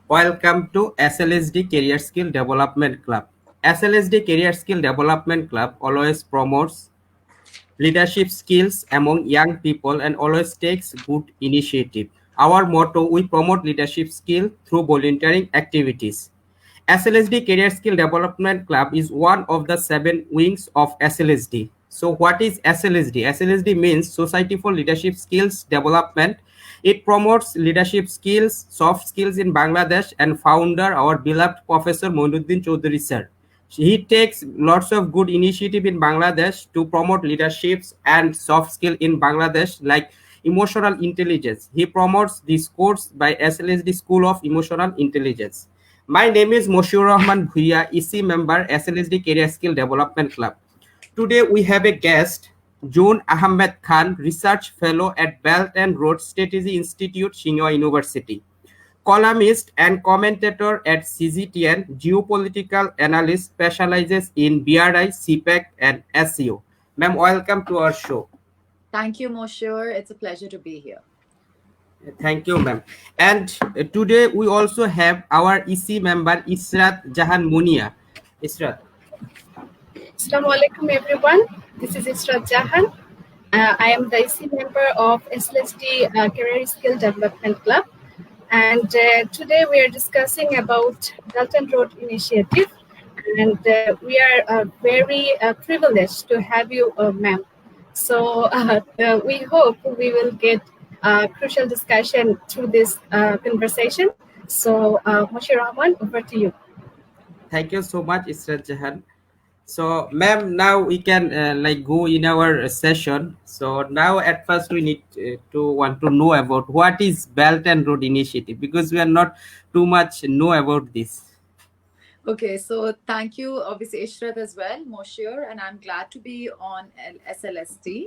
Welcome to SLSD Career Skill Development Club. SLSD Career Skill Development Club always promotes leadership skills among young people and always takes good initiative. Our motto, we promote leadership skill through volunteering activities. SLSD Career Skill Development Club is one of the 7 wings of SLSD. So what is SLSD? SLSD means Society for Leadership Skills Development. It promotes leadership skills, soft skills in Bangladesh, and founder, our beloved Professor Moinuddin Choudhury sir. He takes lots of good initiative in Bangladesh to promote leaderships and soft skill in Bangladesh, like emotional intelligence. He promotes this course by SLSD School of Emotional Intelligence. My name is Moshiur Rahman Bhuiya, EC member, SLSD Career Skill Development Club. Today we have a guest, Zoon Ahmed Khan, Research Fellow at Belt and Road Strategy Institute, Tsinghua University, columnist and commentator at CGTN, geopolitical analyst, specializes in BRI, CPEC, and SEO. Ma'am, welcome to our show. Thank you, Moshiur. It's a pleasure to be here. Thank you, ma'am. And today we also have our EC member, Israt Jahan Munia. Israt. Assalamu alaikum everyone. This is Israt Jahan. I am the IC member of SLSD Career Skill Development Club. And today we are discussing about Belt and Road Initiative. And we are very privileged to have you, ma'am. So we hope we will get crucial discussion through this conversation. So Moshiur Rahman, over to you. Thank you so much, Israt Jahan. So, ma'am, now we can go in our session. So now, at first, we need to want to know about what is Belt and Road Initiative, because we are not too much know about this. Okay, so thank you, obviously, Ishrat as well, Moshiur, and I'm glad to be on SLSD.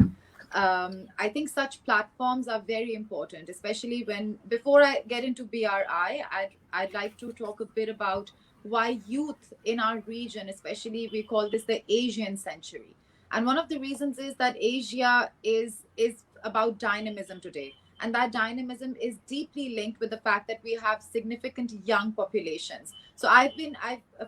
I think such platforms are very important, especially before I get into BRI, I'd like to talk a bit about why youth in our region, especially we call this the Asian century. And one of the reasons is that Asia is about dynamism today. And that dynamism is deeply linked with the fact that we have significant young populations. So I've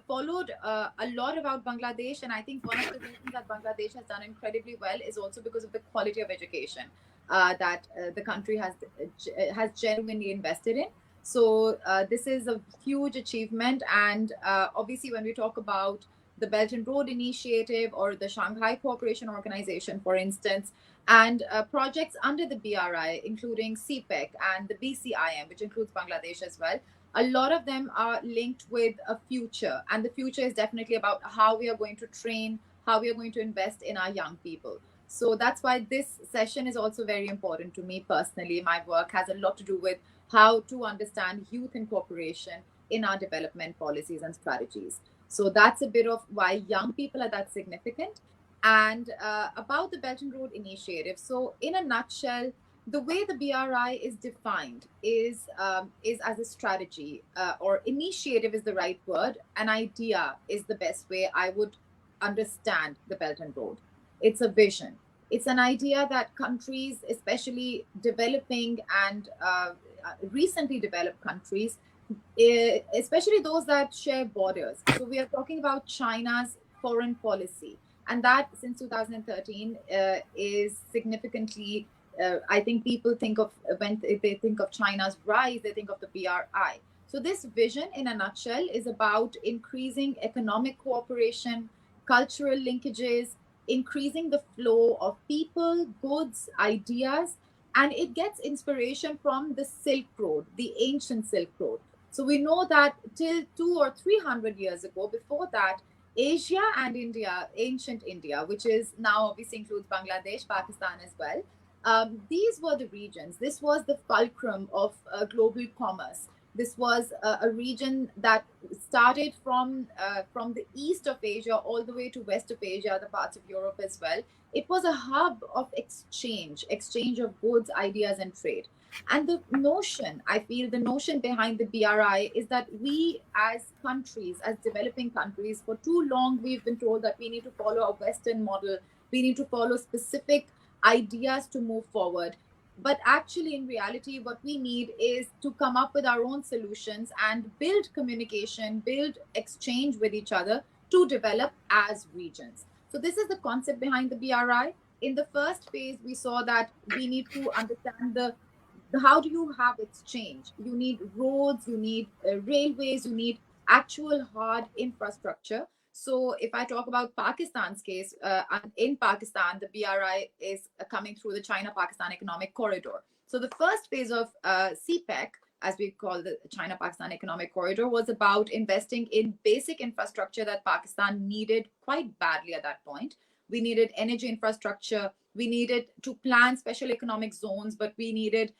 followed a lot about Bangladesh, and I think one of the reasons that Bangladesh has done incredibly well is also because of the quality of education that the country has genuinely invested in. So this is a huge achievement, and obviously when we talk about the Belt and Road Initiative or the Shanghai Cooperation Organization, for instance, and projects under the BRI, including CPEC and the BCIM, which includes Bangladesh as well, a lot of them are linked with a future. And the future is definitely about how we are going to train, how we are going to invest in our young people. So that's why this session is also very important to me personally. My work has a lot to do with how to understand youth incorporation in our development policies and strategies. So that's a bit of why young people are that significant. And about the Belt and Road Initiative. So in a nutshell, the way the BRI is defined is as a strategy, or initiative is the right word. An idea is the best way I would understand the Belt and Road. It's a vision. It's an idea that countries, especially developing and recently developed countries, especially those that share borders. So we are talking about China's foreign policy. And that since 2013 is significantly, I think people think of, when they think of China's rise, they think of the BRI. So this vision in a nutshell is about increasing economic cooperation, cultural linkages, increasing the flow of people, goods, ideas, and it gets inspiration from the Silk Road, the ancient Silk Road. So we know that till 200 or 300 years ago, before that, Asia and India, ancient India, which is now obviously includes Bangladesh, Pakistan as well. These were the regions. This was the fulcrum of global commerce. This was a region that started from the east of Asia all the way to west of Asia, the parts of Europe as well. It was a hub of exchange of goods, ideas, and trade. And the notion, I feel, the notion behind the BRI is that we as countries, as developing countries, for too long we've been told that we need to follow a Western model, we need to follow specific ideas to move forward. But actually, in reality, what we need is to come up with our own solutions and build communication, build exchange with each other to develop as regions. So this is the concept behind the BRI. In the first phase, we saw that we need to understand the how do you have exchange. You need roads, you need railways, you need actual hard infrastructure. So if I talk about Pakistan's case, in Pakistan, the BRI is coming through the China-Pakistan Economic Corridor. So the first phase of CPEC, as we call the China-Pakistan Economic Corridor, was about investing in basic infrastructure that Pakistan needed quite badly at that point. We needed energy infrastructure. We needed to plan special economic zones, but we needed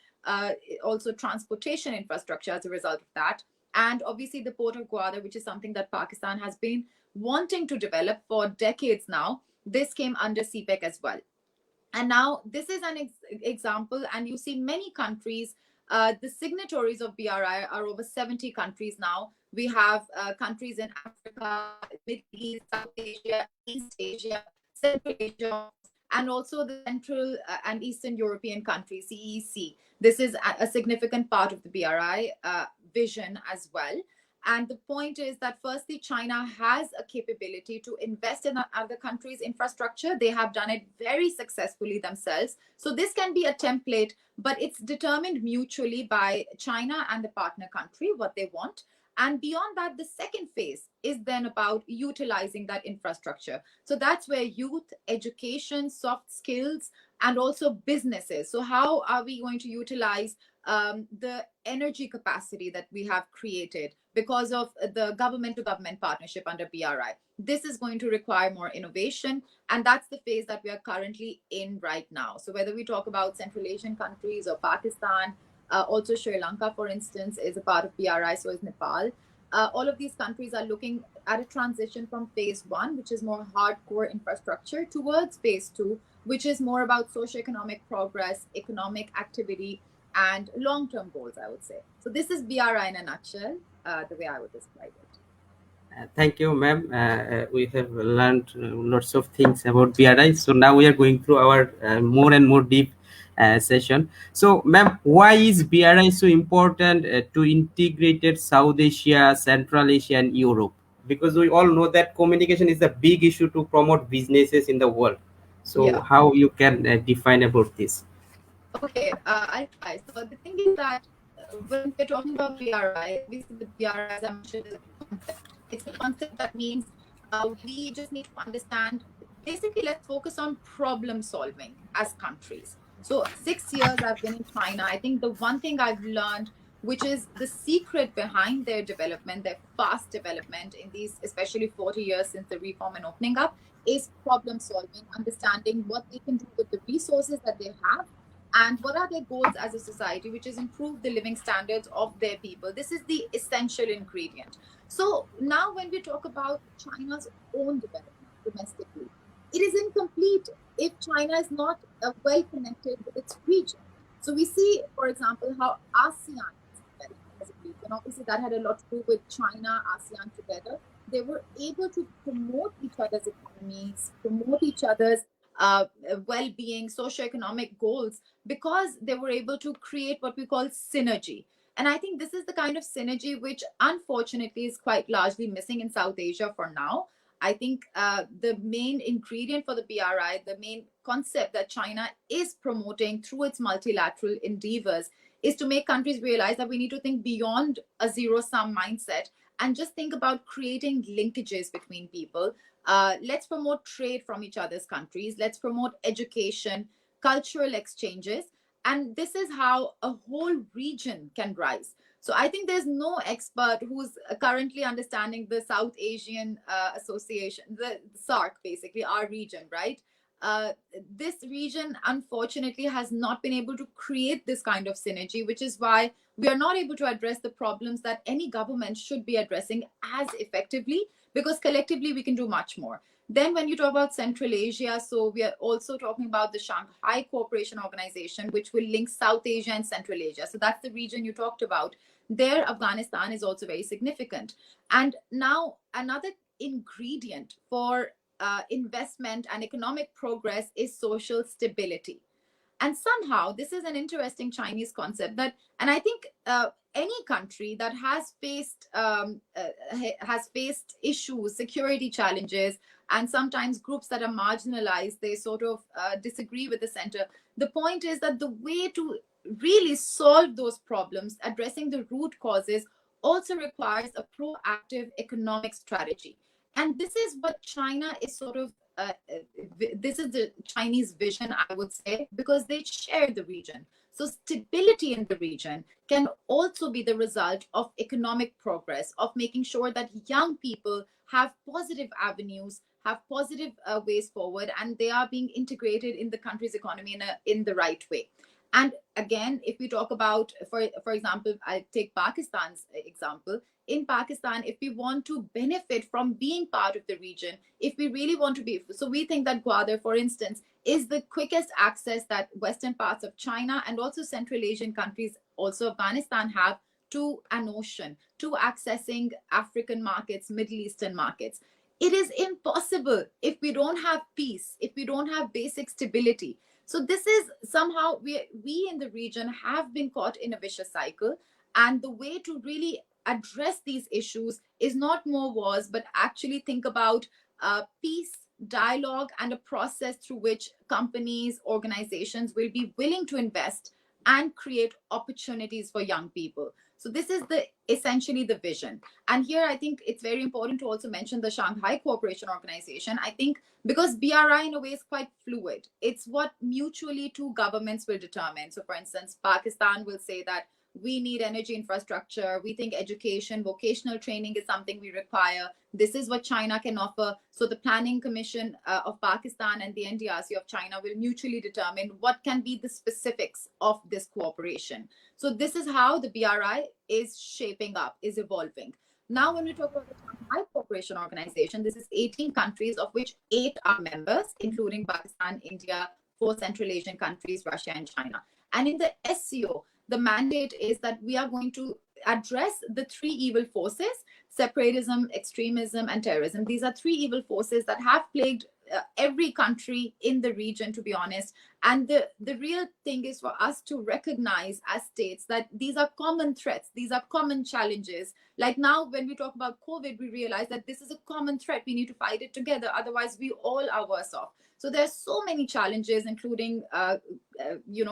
also transportation infrastructure as a result of that. And obviously the port of Gwadar, which is something that Pakistan has been wanting to develop for decades now, this came under CPEC as well. And now this is an example, and you see many countries, the signatories of BRI are over 70 countries now. We have countries in Africa, Middle East, South Asia, East Asia, Central Asia, and also the Central and Eastern European countries, CEC. This is a significant part of the BRI vision as well. And the point is that firstly, China has a capability to invest in other countries' infrastructure. They have done it very successfully themselves. So this can be a template, but it's determined mutually by China and the partner country, what they want. And beyond that, the second phase is then about utilizing that infrastructure. So that's where youth, education, soft skills, and also businesses. So how are we going to utilize the energy capacity that we have created because of the government to government partnership under BRI? This is going to require more innovation, and that's the phase that we are currently in right now. So whether we talk about Central Asian countries or Pakistan, also Sri Lanka, for instance, is a part of BRI, so is Nepal. All of these countries are looking at a transition from phase one, which is more hardcore infrastructure, towards phase two, which is more about socioeconomic progress, economic activity, and long-term goals, I would say. So this is BRI in a nutshell, the way I would describe it. Thank you, ma'am. We have learned lots of things about BRI. So now we are going through our more and more deep session. So, ma'am, why is BRI so important to integrated South Asia, Central Asia, and Europe? Because we all know that communication is a big issue to promote businesses in the world. So, Yeah. how you can define about this? Okay, I'll try. So the thing is that when we're talking about BRI, obviously the BRI, as I mentioned, is a concept. It's a concept that means we just need to understand. Basically, let's focus on problem solving as countries. So 6 years I've been in China. I think the one thing I've learned, which is the secret behind their development, their fast development in these, especially 40 years since the reform and opening up, is problem solving, understanding what they can do with the resources that they have and what are their goals as a society, which is improve the living standards of their people. This is the essential ingredient. So now when we talk about China's own development domestically, it is incomplete if China is not well connected with its region. So we see, for example, how ASEAN has developed as a region. Obviously that had a lot to do with China, ASEAN together. They were able to promote each other's economies, promote each other's well-being, socioeconomic goals, because they were able to create what we call synergy. And I think this is the kind of synergy which unfortunately is quite largely missing in South Asia for now. I think the main ingredient for the BRI, the main concept that China is promoting through its multilateral endeavors, is to make countries realize that we need to think beyond a zero-sum mindset and just think about creating linkages between people. Let's promote trade from each other's countries. Let's promote education, cultural exchanges. And this is how a whole region can rise. So I think there's no expert who's currently understanding the South Asian Association, the SARC, basically, our region, right? This region, unfortunately, has not been able to create this kind of synergy, which is why we are not able to address the problems that any government should be addressing as effectively, because collectively we can do much more. Then when you talk about Central Asia, so we are also talking about the Shanghai Cooperation Organization, which will link South Asia and Central Asia. So that's the region you talked about. There, Afghanistan is also very significant. And now another ingredient for investment and economic progress is social stability. And somehow, this is an interesting Chinese concept that, and I think any country that has faced issues, security challenges, and sometimes groups that are marginalized, they sort of disagree with the center. The point is that the way to really solve those problems, addressing the root causes, also requires a proactive economic strategy. And this is what China is sort of this is the Chinese vision, I would say, because they share the region. So stability in the region can also be the result of economic progress, of making sure that young people have positive avenues, have positive ways forward, and they are being integrated in the country's economy in the right way. And again, if we talk about, for example, I take Pakistan's example. In Pakistan, if we want to benefit from being part of the region, if we really want to be, so we think that Gwadar, for instance, is the quickest access that Western parts of China and also Central Asian countries, also Afghanistan, have to an ocean, to accessing African markets, Middle Eastern markets. It is impossible if we don't have peace, if we don't have basic stability. So this is somehow we in the region have been caught in a vicious cycle. And the way to really address these issues is not more wars, but actually think about peace, dialogue, and a process through which companies, organizations will be willing to invest and create opportunities for young people. So this is essentially the vision. And here I think it's very important to also mention the Shanghai Cooperation Organization. I think because BRI in a way is quite fluid. It's what mutually two governments will determine. So for instance, Pakistan will say that we need energy infrastructure. We think education, vocational training is something we require. This is what China can offer. So the Planning Commission of Pakistan and the NDRC of China will mutually determine what can be the specifics of this cooperation. So this is how the BRI is shaping up, is evolving. Now, when we talk about the Shanghai Cooperation Organization, this is 18 countries, of which 8 are members, including Pakistan, India, 4 Central Asian countries, Russia, and China. And in the SCO, the mandate is that we are going to address the 3 evil forces: separatism, extremism, and terrorism. These are 3 evil forces that have plagued every country in the region, to be honest. And the real thing is for us to recognize as states that these are common threats, these are common challenges. Like now, when we talk about COVID, we realize that this is a common threat. We need to fight it together. Otherwise, we all are worse off. So there's so many challenges, including,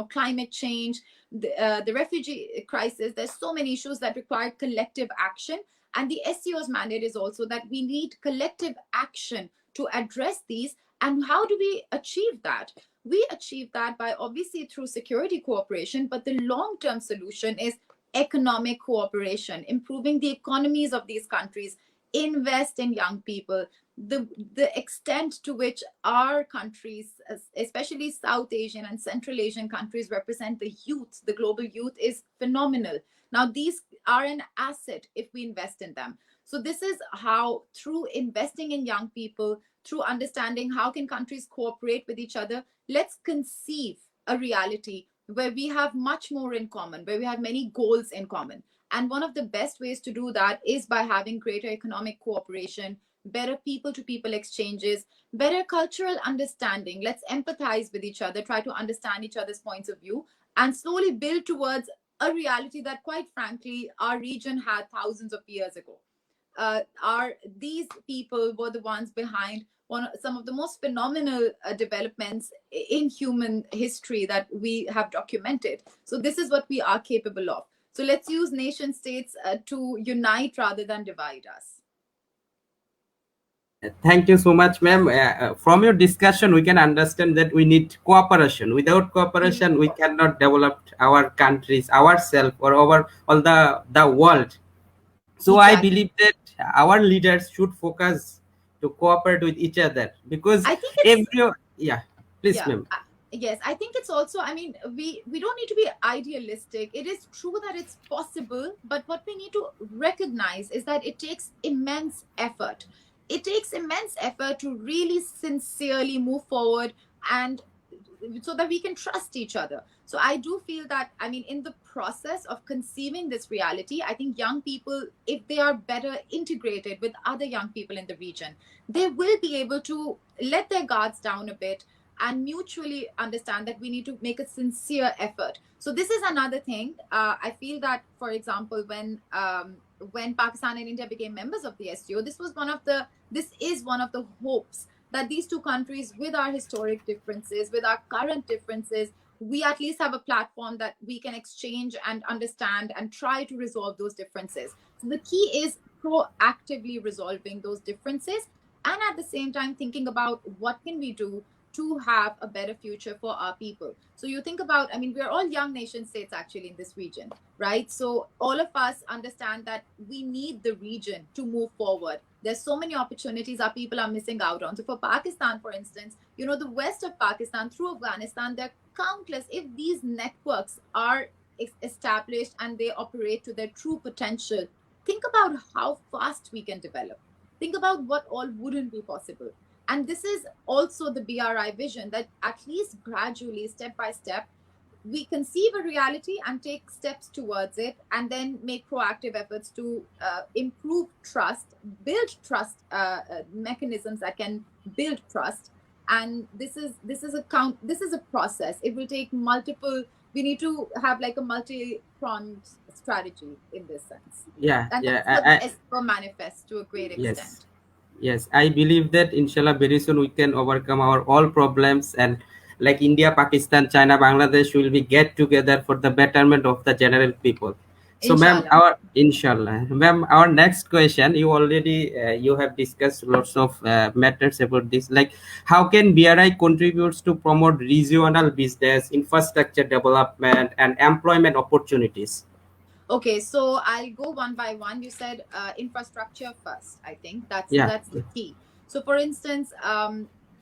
climate change, the refugee crisis. There's so many issues that require collective action. And the SCO's mandate is also that we need collective action to address these. And how do we achieve that? We achieve that by obviously through security cooperation, but the long-term solution is economic cooperation, improving the economies of these countries, invest in young people. The extent to which our countries, especially South Asian and Central Asian countries, represent the youth, the global youth, is phenomenal. Now, these are an asset if we invest in them. So this is how, through investing in young people, through understanding how can countries cooperate with each other, let's conceive a reality where we have much more in common, where we have many goals in common. And one of the best ways to do that is by having greater economic cooperation, better people-to-people exchanges, better cultural understanding. Let's empathize with each other, try to understand each other's points of view, and slowly build towards a reality that, quite frankly, our region had thousands of years ago. These people were the ones behind some of the most phenomenal developments in human history that we have documented. So this is what we are capable of. So let's use nation states to unite rather than divide us. Thank you so much, ma'am. From your discussion, we can understand that we need cooperation. Without cooperation, we cannot develop our countries, ourselves, or over all the world. So Exactly. I believe that our leaders should focus to cooperate with each other, because I think it's, please, ma'am. Yes, I think it's also, I mean, we don't need to be idealistic. It is true that it's possible, but what we need to recognize is that it takes immense effort. It takes immense effort to really sincerely move forward, and so that we can trust each other. So I do feel that, I mean, in the process of conceiving this reality, I think young people, if they are better integrated with other young people in the region, they will be able to let their guards down a bit, and mutually understand that we need to make a sincere effort. So this is another thing. I feel that, for example, when Pakistan and India became members of the SCO, this is one of the hopes that these two countries, with our historic differences, with our current differences, we at least have a platform that we can exchange and understand and try to resolve those differences. So the key is proactively resolving those differences, and at the same time thinking about what can we do to have a better future for our people. So you think about, I mean, we're all young nation states actually in this region, right? So all of us understand that we need the region to move forward. There's so many opportunities our people are missing out on. So for Pakistan, for instance, the west of Pakistan through Afghanistan, there are countless, if these networks are established and they operate to their true potential, think about how fast we can develop. Think about what all wouldn't be possible. And this is also the BRI vision, that at least gradually, step by step, we conceive a reality and take steps towards it, and then make proactive efforts to improve trust, build trust mechanisms that can build trust. And this is a process. It will take multiple. We need to have like a multi-pronged strategy in this sense. Yeah, And yeah. that's what the ESCO manifests to a great Yes, extent. yes. I believe that inshallah very soon we can overcome our all problems, and like India, Pakistan, China, Bangladesh will be get together for the betterment of the general people. So, ma'am, Inshallah. our next question, you already you have discussed lots of matters about this. Like, how can BRI contributes to promote regional business, infrastructure development, and employment opportunities? Okay, so I'll go one by one. You said infrastructure first. I think Yeah. that's the key. So, for instance,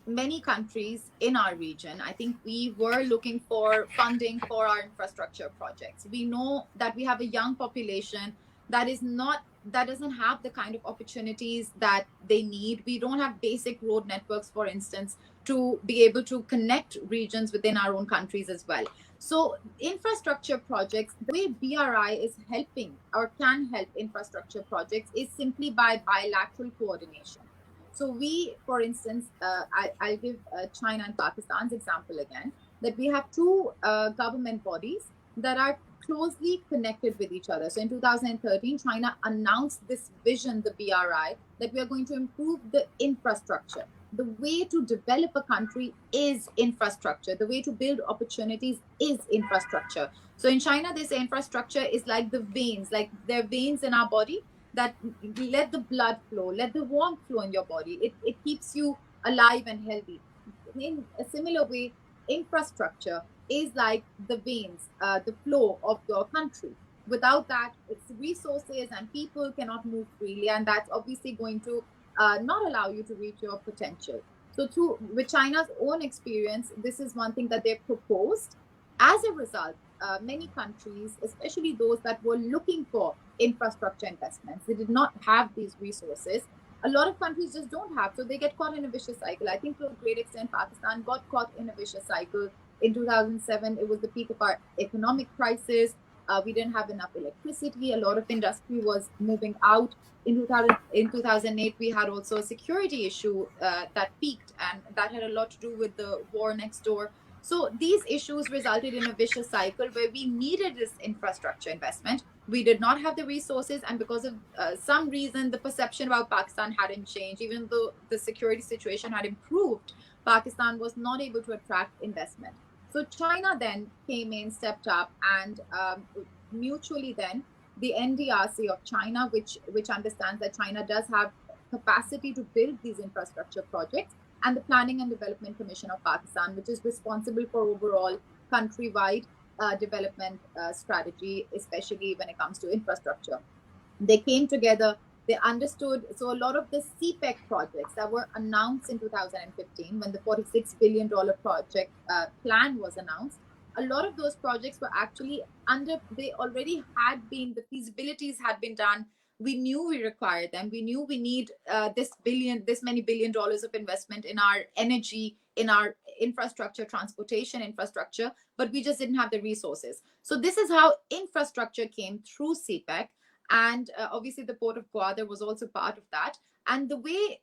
many countries in our region, I think we were looking for funding for our infrastructure projects. We know that we have a young population that doesn't have the kind of opportunities that they need. We don't have basic road networks, for instance, to be able to connect regions within our own countries as well. So infrastructure projects, the way BRI is helping or can help infrastructure projects is simply by bilateral coordination. So we, for instance, I'll give China and Pakistan's example again, that we have two government bodies that are closely connected with each other. So in 2013, China announced this vision, the BRI, that we are going to improve the infrastructure. The way to develop a country is infrastructure. The way to build opportunities is infrastructure. So in China, they say infrastructure is like the veins, like there are veins in our body that let the blood flow, let the warmth flow in your body. It keeps you alive and healthy. In a similar way, infrastructure is like the veins, the flow of your country. Without that, its resources and people cannot move freely, and that's obviously going to not allow you to reach your potential. So, with China's own experience, this is one thing that they've proposed. As a result, many countries, especially those that were looking for infrastructure investments, they did not have these resources. A lot of countries just don't have, so they get caught in a vicious cycle. I think to a great extent, Pakistan got caught in a vicious cycle. In 2007, it was the peak of our economic crisis. We didn't have enough electricity. A lot of industry was moving out. In 2008, we had also a security issue that peaked, and that had a lot to do with the war next door. So these issues resulted in a vicious cycle where we needed this infrastructure investment. We did not have the resources, and because of some reason, the perception about Pakistan hadn't changed. Even though the security situation had improved, Pakistan was not able to attract investment. So China then came in, stepped up, and mutually then the NDRC of China, which understands that China does have capacity to build these infrastructure projects, and the Planning and Development Commission of Pakistan, which is responsible for overall countrywide development strategy, especially when it comes to infrastructure. They came together, they understood. So a lot of the CPEC projects that were announced in 2015, when the $46 billion project plan was announced, a lot of those projects were actually they already had been, the feasibilities had been done. We knew we required them. We knew we need this many $billion of investment in our energy, in our infrastructure, transportation infrastructure, but we just didn't have the resources. So this is how infrastructure came through CPEC. And obviously the port of Gwadar was also part of that. And the way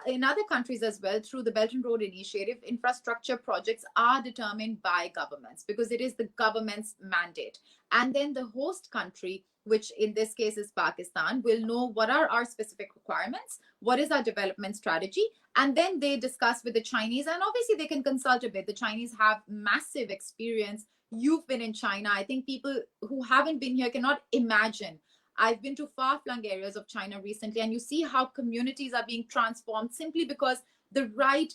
in other countries as well, through the Belt and Road Initiative, infrastructure projects are determined by governments because it is the government's mandate. And then the host country, which in this case is Pakistan, will know what are our specific requirements, what is our development strategy, and then they discuss with the Chinese. And obviously, they can consult a bit. The Chinese have massive experience. You've been in China. I think people who haven't been here cannot imagine. I've been to far-flung areas of China recently, and you see how communities are being transformed simply because the right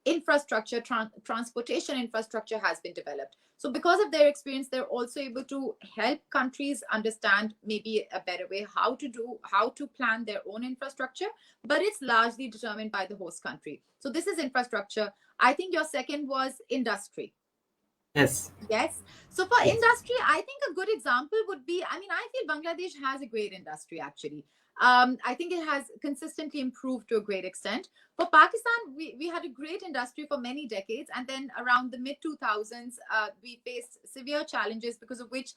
infrastructure, transportation infrastructure has been developed. So because of their experience, they're also able to help countries understand maybe a better way how to plan their own infrastructure, but it's largely determined by the host country. So this is infrastructure. I think your second was industry. Yes. Yes. So for Yes. industry, I think a good example would be, I mean, I feel Bangladesh has a great industry actually. I think it has consistently improved to a great extent. For Pakistan, we had a great industry for many decades. And then around the mid 2000s, we faced severe challenges because of which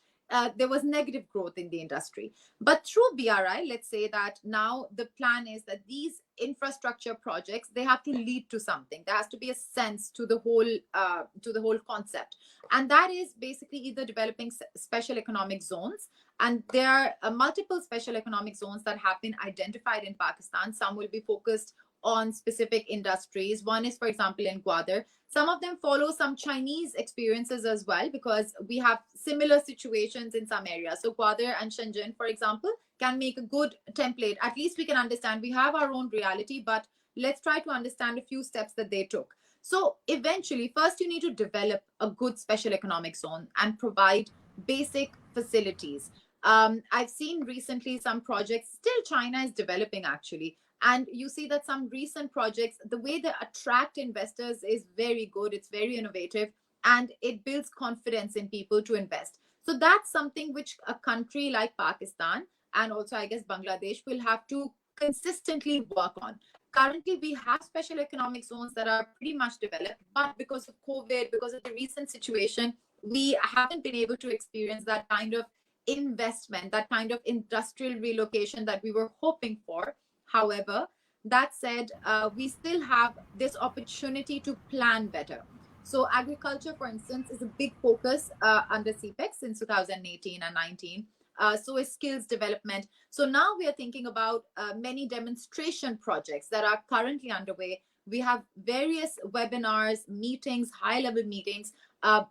there was negative growth in the industry. But through BRI, let's say that now the plan is that these infrastructure projects, they have to lead to something. There has to be a sense to the whole concept. And that is basically either developing special economic zones. And there are multiple special economic zones that have been identified in Pakistan. Some will be focused on specific industries. One is, for example, in Gwadar. Some of them follow some Chinese experiences as well, because we have similar situations in some areas. So Gwadar and Shenzhen, for example, can make a good template. At least we can understand we have our own reality, but let's try to understand a few steps that they took. So eventually, first you need to develop a good special economic zone and provide basic facilities. I've seen recently some projects, still China is developing actually. And you see that some recent projects, the way they attract investors is very good. It's very innovative and it builds confidence in people to invest. So that's something which a country like Pakistan and also, I guess, Bangladesh will have to consistently work on. Currently, we have special economic zones that are pretty much developed, but because of COVID, because of the recent situation, we haven't been able to experience that kind of investment, that kind of industrial relocation that we were hoping for. However, that said, we still have this opportunity to plan better. So agriculture, for instance, is a big focus under CPEC since 2018 and 19. So is skills development. So now we are thinking about many demonstration projects that are currently underway. We have various webinars, meetings, high-level meetings,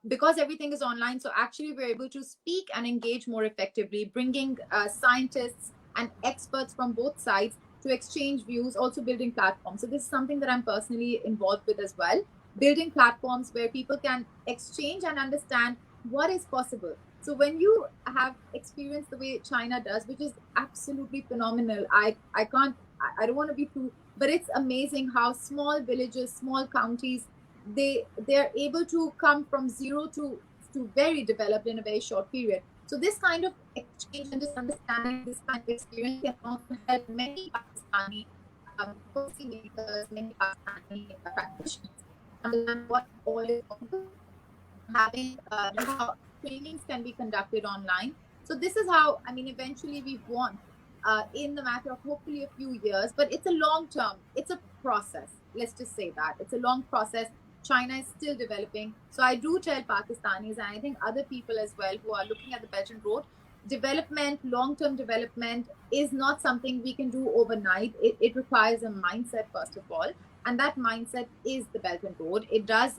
because everything is online. So actually, we're able to speak and engage more effectively, bringing scientists and experts from both sides to exchange views, also building platforms. So this is something that I'm personally involved with as well, building platforms where people can exchange and understand what is possible. So when you have experienced the way China does, which is absolutely phenomenal, I don't want to be too, but it's amazing how small villages, small counties, they're able to come from zero to very developed in a very short period. So this kind of exchange and this understanding, this kind of experience can also help many Pakistani policymakers, many Pakistani practitioners understand what all is possible. Having how trainings can be conducted online. So this is how, I mean, eventually we want in the matter of hopefully a few years, but it's a long term, it's a process. Let's just say that it's a long process. China is still developing. So I do tell Pakistanis, and I think other people as well who are looking at the Belt and Road, development, long-term development is not something we can do overnight. It requires a mindset, first of all. And that mindset is the Belt and Road. It does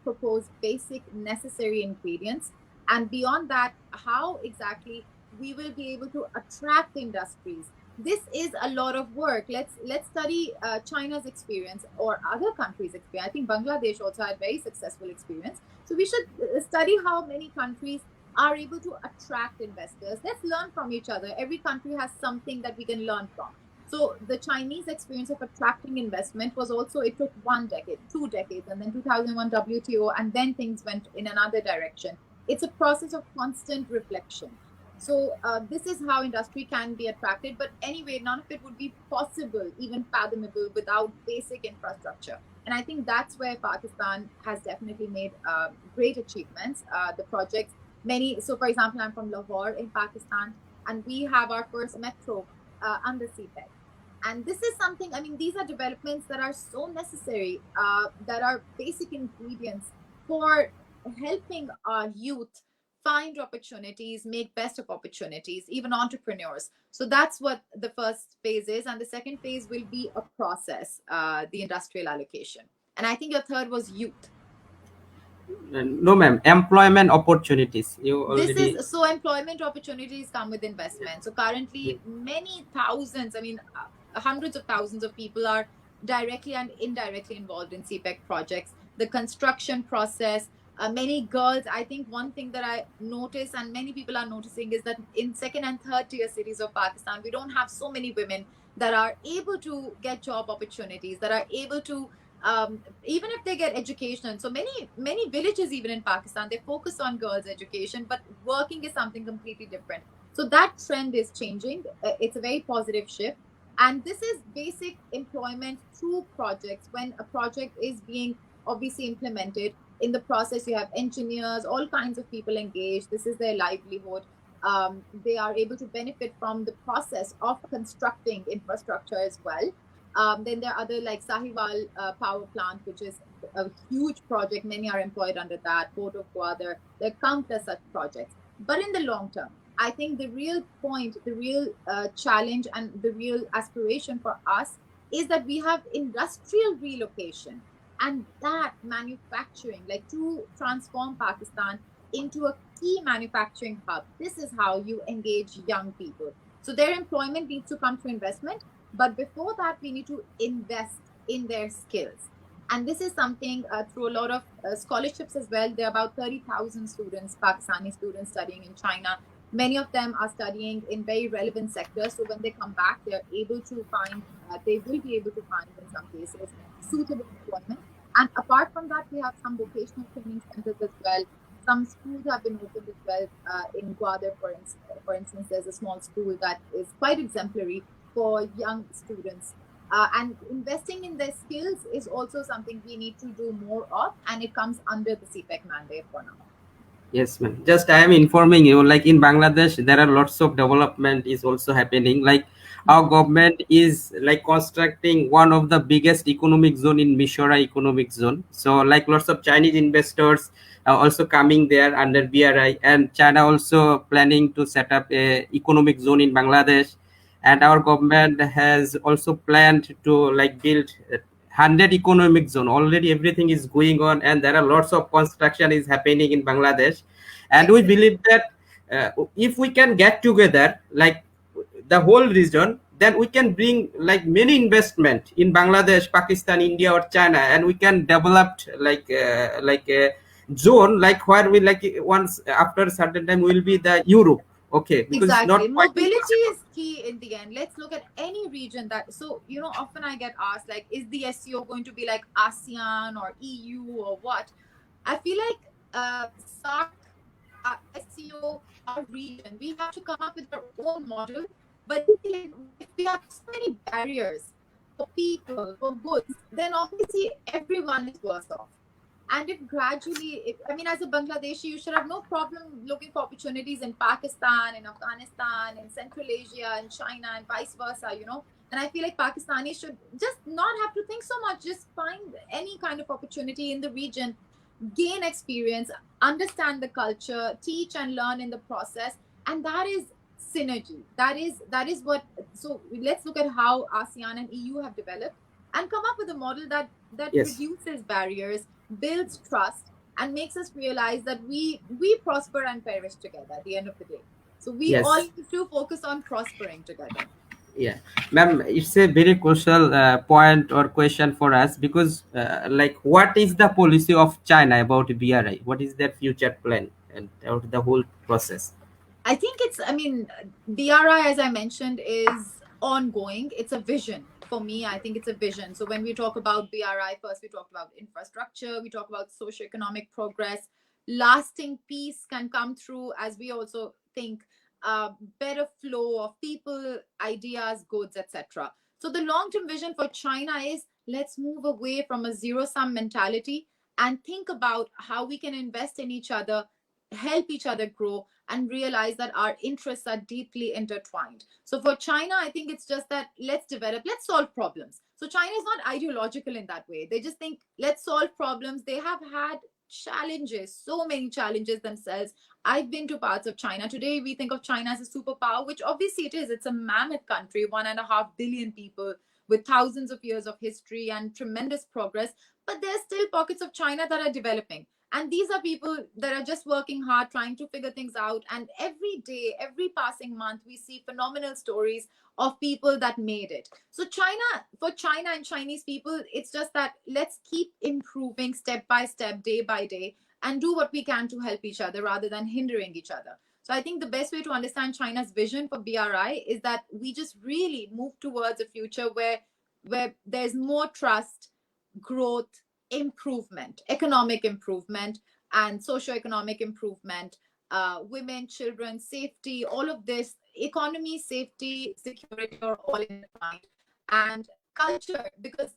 propose basic necessary ingredients. And beyond that, how exactly we will be able to attract industries. This is a lot of work. Let's study China's experience or other countries' experience. I think Bangladesh also had very successful experience. So we should study how many countries are able to attract investors. Let's learn from each other. Every country has something that we can learn from. So the Chinese experience of attracting investment was also, it took 1 decade, 2 decades, and then 2001 WTO, and then things went in another direction. It's a process of constant reflection. So this is how industry can be attracted. But anyway, none of it would be possible, even fathomable, without basic infrastructure. And I think that's where Pakistan has definitely made great achievements. The projects, so for example, I'm from Lahore in Pakistan, and we have our first metro under CPEC. And this is something, I mean, these are developments that are so necessary, that are basic ingredients for helping our youth find opportunities, make best of opportunities, even entrepreneurs. So that's what the first phase is. And the second phase will be a process, the industrial allocation. And I think your third was youth. No, ma'am. Employment opportunities. You This already. is so employment opportunities come with investment. So currently, many thousands, I mean, hundreds of thousands of people are directly and indirectly involved in CPEC projects. The construction process, many girls, I think one thing that I notice and many people are noticing is that in second and third tier cities of Pakistan, we don't have so many women that are able to get job opportunities, that are able to even if they get education. So many villages even in Pakistan, they focus on girls education, but working is something completely different. So that trend is changing. It's a very positive shift, and this is basic employment through projects. When a project is being obviously implemented, in the process you have engineers, all kinds of people engaged. This is their livelihood. They are able to benefit from the process of constructing infrastructure as well. Then there are other like Sahiwal power plant, which is a huge project. Many are employed under that. Port of Gwadar. There are countless such projects. But in the long term, I think the real point, the real challenge, and the real aspiration for us is that we have industrial relocation and that manufacturing, like to transform Pakistan into a key manufacturing hub. This is how you engage young people. So their employment needs to come through investment, but before that, we need to invest in their skills. And this is something through a lot of scholarships as well. There are about 30,000 students, Pakistani students, studying in China. Many of them are studying in very relevant sectors. So when they come back, they're able to find, they will be able to find in some cases suitable employment. And apart from that, we have some vocational training centers as well. Some schools have been opened as well. In Gwadar, for instance, there's a small school that is quite exemplary for young students. And investing in their skills is also something we need to do more of, and it comes under the CPEC mandate for now. Yes, ma'am. Just I am informing you, like in Bangladesh, there are lots of development is also happening. Like our government is like constructing one of the biggest economic zone in Mishora economic zone. So like lots of Chinese investors are also coming there under BRI, and China also planning to set up a economic zone in Bangladesh. And our government has also planned to like build 100 economic zone. Already everything is going on, and there are lots of construction is happening in Bangladesh. And we Excellent. believe that if we can get together like the whole region, then we can bring like many investment in Bangladesh, Pakistan, India, or China, and we can develop like a zone like where we like once after a certain time will be the Europe. Okay, because it's Exactly. not quite Mobility impossible. is key in the end. Let's look at any region that, so, often I get asked, like, is the SEO going to be like ASEAN or EU or what? I feel like SARC, SEO, our region, we have to come up with our own model. But in the end, if we have so many barriers for people, for goods, then obviously everyone is worse off. And if gradually, I mean, as a Bangladeshi, you should have no problem looking for opportunities in Pakistan, in Afghanistan, in Central Asia, in China, and vice versa. And I feel like Pakistanis should just not have to think so much, just find any kind of opportunity in the region, gain experience, understand the culture, teach and learn in the process. And that is synergy. That is what, so let's look at how ASEAN and EU have developed and come up with a model that Yes. reduces barriers, builds trust, and makes us realize that we prosper and perish together at the end of the day. So we all Yes. need to focus on prospering together. Yeah, ma'am, it's a very crucial point or question for us because like what is the policy of China about BRI? What is their future plan and about the whole process? I think I mean, BRI, as I mentioned, is ongoing. It's a vision. For me, I think it's a vision. So when we talk about BRI, first we talk about infrastructure, we talk about socioeconomic progress. Lasting peace can come through as we also think better flow of people, ideas, goods, etc. So the long-term vision for China is let's move away from a zero-sum mentality and think about how we can invest in each other, help each other grow and realize that our interests are deeply intertwined. So for China, I think it's just that let's develop, let's solve problems. So China is not ideological in that way. They just think let's solve problems. They have had challenges, so many challenges themselves. I've been to parts of China. Today we think of China as a superpower, which obviously it is. It's a mammoth country, 1.5 billion people with thousands of years of history and tremendous progress. But there are still pockets of China that are developing. And these are people that are just working hard, trying to figure things out. And every day, every passing month, we see phenomenal stories of people that made it. So for China and Chinese people, it's just that let's keep improving step by step, day by day, and do what we can to help each other rather than hindering each other. So I think the best way to understand China's vision for BRI is that we just really move towards a future where there's more trust, growth, improvement, economic improvement, and socio-economic improvement, women, children, safety, all of this, economy, safety, security are all intertwined. And culture, because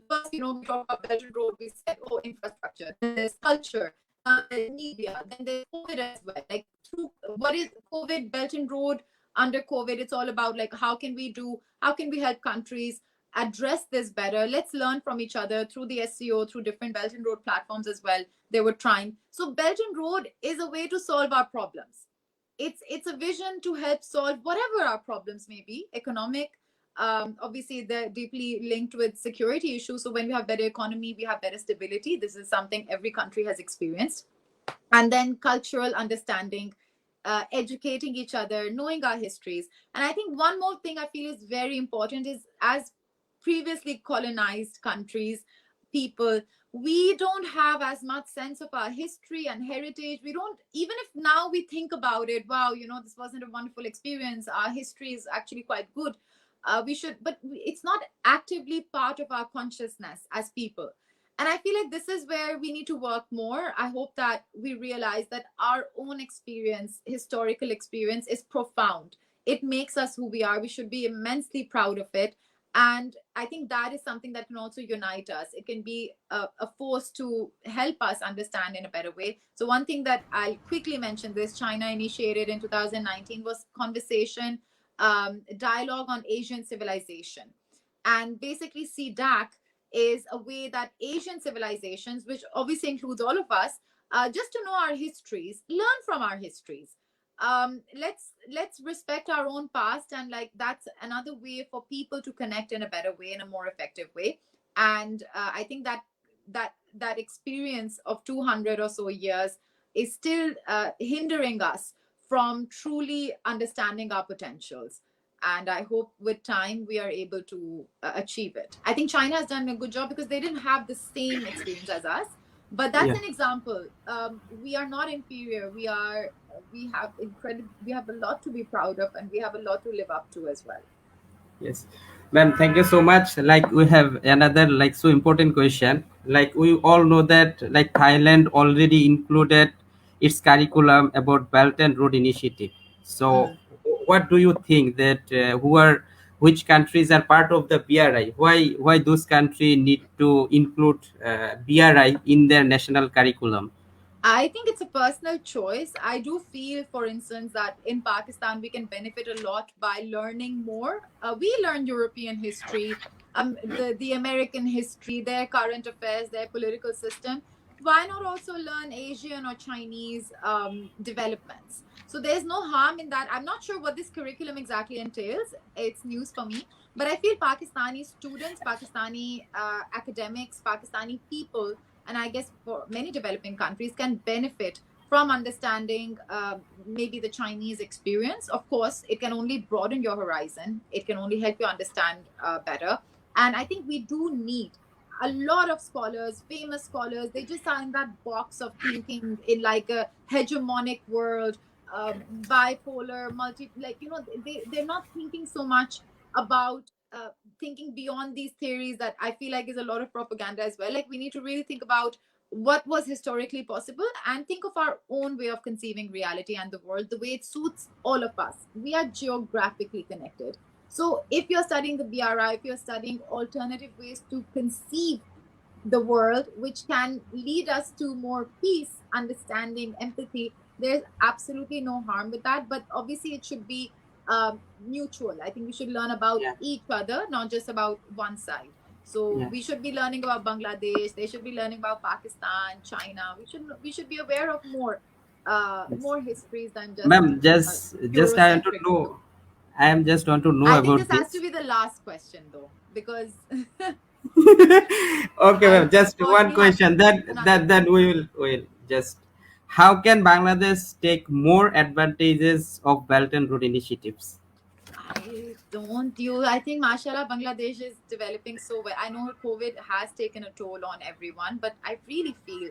first, we talk about Belt and Road, we said, oh, infrastructure, then there's culture, media, then there's COVID as well. Like, through what is COVID, Belt and Road, under COVID, it's all about like how can we help countries address this better. Let's learn from each other through the SCO, through different Belt and Road platforms as well. They were trying. So Belt and Road is a way to solve our problems. It's a vision to help solve whatever our problems may be, economic. Obviously, they're deeply linked with security issues. So when we have better economy, we have better stability. This is something every country has experienced. And then cultural understanding, educating each other, knowing our histories. And I think one more thing I feel is very important is, as previously colonized countries, people, we don't have as much sense of our history and heritage. We don't, even if now we think about it, wow, this wasn't a wonderful experience, our history is actually quite good, we should, but it's not actively part of our consciousness as people. And I feel like this is where we need to work more. I hope that we realize that our own experience, historical experience, is profound. It makes us who we are. We should be immensely proud of it. And I think that is something that can also unite us. It can be a force to help us understand in a better way. So one thing that I'll quickly mention, this China initiated in 2019 was conversation, dialogue on Asian civilization. And basically CDAC is a way that Asian civilizations, which obviously includes all of us, just to know our histories, learn from our histories. Let's respect our own past, and like that's another way for people to connect in a better way, in a more effective way. And I think that experience of 200 or so years is still hindering us from truly understanding our potentials. And I hope with time we are able to achieve it. I think China has done a good job because they didn't have the same experience as us. But that's Yeah. an example. We are not inferior. We have a lot to be proud of, and we have a lot to live up to as well. Yes, ma'am, thank you so much. Like we have another like so important question. Like we all know that like Thailand already included its curriculum about Belt and Road Initiative. So, Mm. what do you think that which countries are part of the BRI? Why those countries need to include BRI in their national curriculum? I think it's a personal choice. I do feel, for instance, that in Pakistan we can benefit a lot by learning more. We learn European history, the American history, their current affairs, their political system. Why not also learn Asian or Chinese developments? So there's no harm in that. I'm not sure what this curriculum exactly entails. It's news for me. But I feel Pakistani students, Pakistani academics, Pakistani people, and I guess for many developing countries, can benefit from understanding maybe the Chinese experience. Of course, it can only broaden your horizon. It can only help you understand better. And I think we do need a lot of scholars, famous scholars. They just are in that box of thinking in like a hegemonic world, bipolar, like, they're not thinking so much about thinking beyond these theories that I feel like is a lot of propaganda as well. Like, we need to really think about what was historically possible and think of our own way of conceiving reality and the world the way it suits all of us. We are geographically connected. So if you're studying the BRI, if you're studying alternative ways to conceive the world, which can lead us to more peace, understanding, empathy. There's absolutely no harm with that, but obviously it should be mutual. I think we should learn about Yeah, each other, not just about one side. So yeah. we should be learning about Bangladesh. They should be learning about Pakistan, China. We should be aware of Yes. more histories than just Ma'am, just I want to Eurocentric. know. I am just want to know I think about this has to this. be the last question though, because Okay, I ma'am. will Just one unfortunately have question. Then another that then call. we will just. How can Bangladesh take more advantages of Belt and Road initiatives? I don't you I think mashallah Bangladesh is developing so well. I know COVID has taken a toll on everyone, but I really feel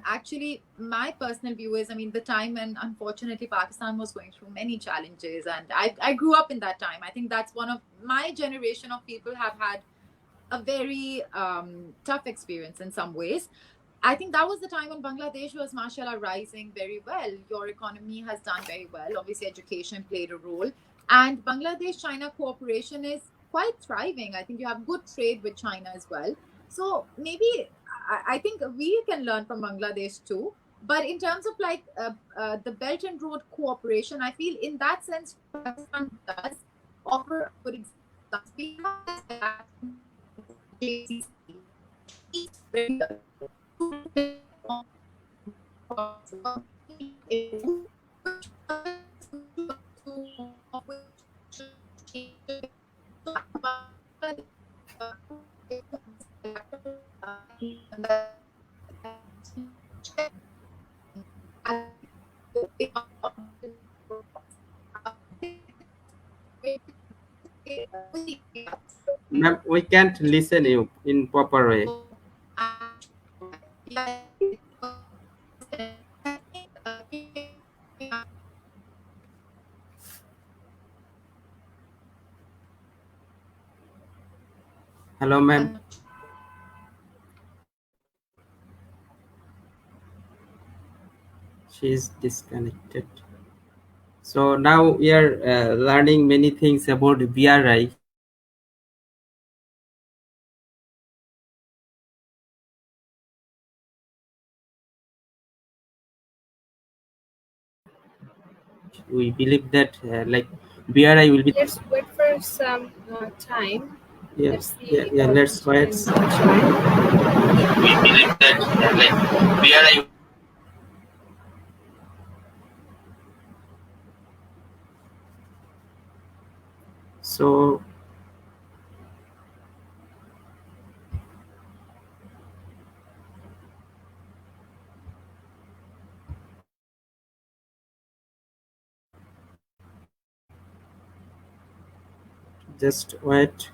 actually my personal view is, I mean, the time when unfortunately Pakistan was going through many challenges, and I grew up in that time. I think that's one of my generation of people have had a very tough experience in some ways. I think that was the time when Bangladesh was, mashallah, rising very well. Your economy has done very well. Obviously, education played a role. And Bangladesh China cooperation is quite thriving. I think you have good trade with China as well. So maybe I think we can learn from Bangladesh too. But in terms of like the Belt and Road cooperation, I feel in that sense, Pakistan does offer a good example. We have this JCC, meets regularly to reflect on which of which changes. So Ma'am, we can't listen you in proper way. Hello, ma'am. She's disconnected. So now we are learning many things about BRI. We believe that like BRI will be. Let's wait for some time. Yeah, Let's yeah, see yeah. Let's who wait. can join. We believe that like BRI. So just wait.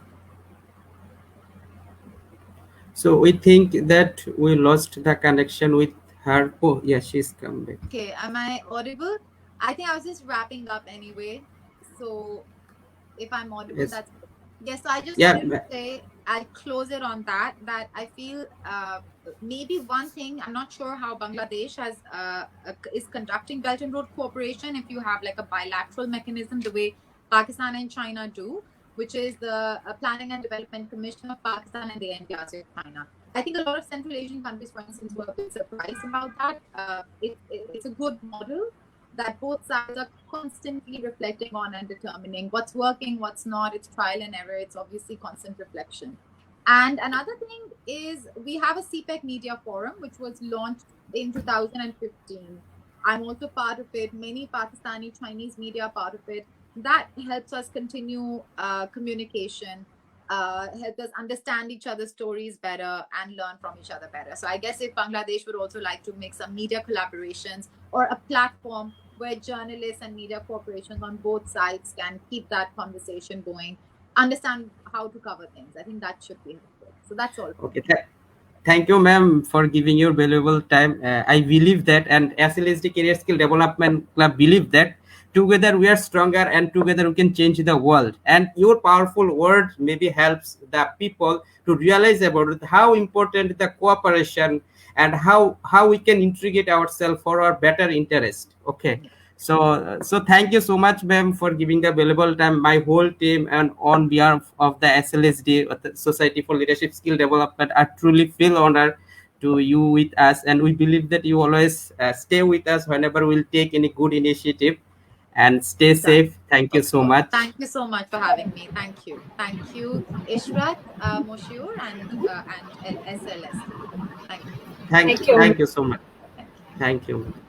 So we think that we lost the connection with her. Oh, yeah, she's come back. okay, am I audible? I think I was just wrapping up anyway. So if I'm audible, Yes. that's good. Yes, so I just Yeah. wanted to say I'll close it on that I feel maybe one thing, I'm not sure how Bangladesh has is conducting Belt and Road cooperation, if you have like a bilateral mechanism the way Pakistan and China do, which is the Planning and Development Commission of Pakistan and the NDRC of China. I think a lot of Central Asian countries, for instance, were a bit surprised about that. It's a good model that both sides are constantly reflecting on and determining what's working, what's not. It's trial and error. It's obviously constant reflection. And another thing is we have a CPEC Media Forum, which was launched in 2015. I'm also part of it. Many Pakistani Chinese media are part of it. That helps us continue communication, help us understand each other's stories better and learn from each other better. So I guess if Bangladesh would also like to make some media collaborations or a platform where journalists and media corporations on both sides can keep that conversation going, understand how to cover things, I think that should be helpful. So that's all from Okay. me. Thank you, ma'am, for giving your valuable time. I believe that, and SLSD Career Skill Development Club believe that together we are stronger, and together we can change the world. And your powerful word maybe helps the people to realize about it, how important the cooperation and how we can integrate ourselves for our better interest. Okay. So thank you so much, ma'am, for giving the valuable time. My whole team and on behalf of the SLSD, the Society for Leadership Skill Development, I truly feel honored to you with us, and we believe that you always stay with us whenever we'll take any good initiative. And stay safe. Thank you Of so course. much. Thank you so much for having me. Thank you. Thank you, Ishrat, Moshiur, and SLSD. Thank you. Thank Thank you. thank you so much. Thank you. Thank you.